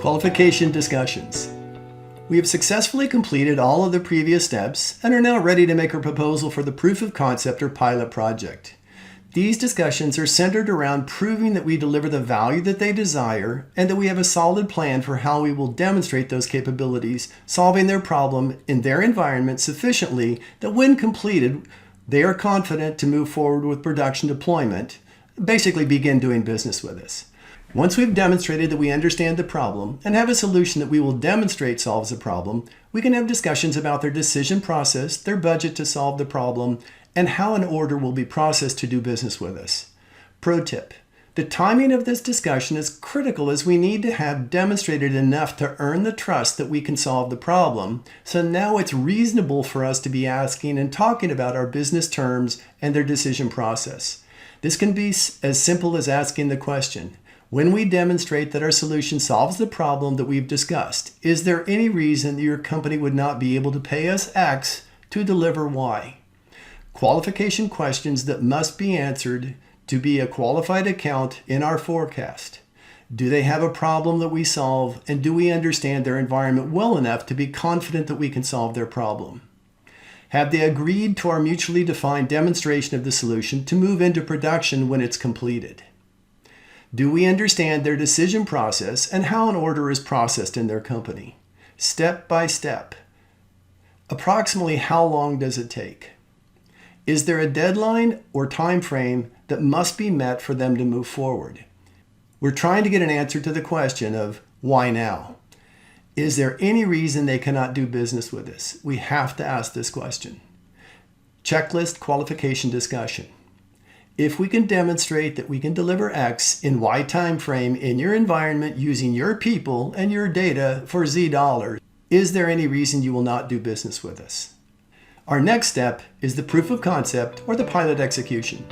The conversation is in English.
Qualification Discussions. We have successfully completed all of the previous steps and are now ready to make a proposal for the proof of concept or pilot project. These discussions are centered around proving that we deliver the value that they desire and that we have a solid plan for how we will demonstrate those capabilities, solving their problem in their environment sufficiently that when completed, they are confident to move forward with production deployment, basically begin doing business with us. Once we've demonstrated that we understand the problem and have a solution that we will demonstrate solves the problem, we can have discussions about their decision process, their budget to solve the problem, and how an order will be processed to do business with us. Pro tip: the timing of this discussion is critical as we need to have demonstrated enough to earn the trust that we can solve the problem, so now it's reasonable for us to be asking and talking about our business terms and their decision process. This can be as simple as asking the question: when we demonstrate that our solution solves the problem that we've discussed, is there any reason that your company would not be able to pay us X to deliver Y? Qualification questions that must be answered to be a qualified account in our forecast. Do they have a problem that we solve, and do we understand their environment well enough to be confident that we can solve their problem? Have they agreed to our mutually defined demonstration of the solution to move into production when it's completed? Do we understand their decision process and how an order is processed in their company? Step by step. Approximately how long does it take? Is there a deadline or time frame that must be met for them to move forward? We're trying to get an answer to the question of why now? Is there any reason they cannot do business with us? We have to ask this question. Checklist qualification discussion. If we can demonstrate that we can deliver X in Y time frame in your environment using your people and your data for Z dollars, is there any reason you will not do business with us? Our next step is the proof of concept or the pilot execution.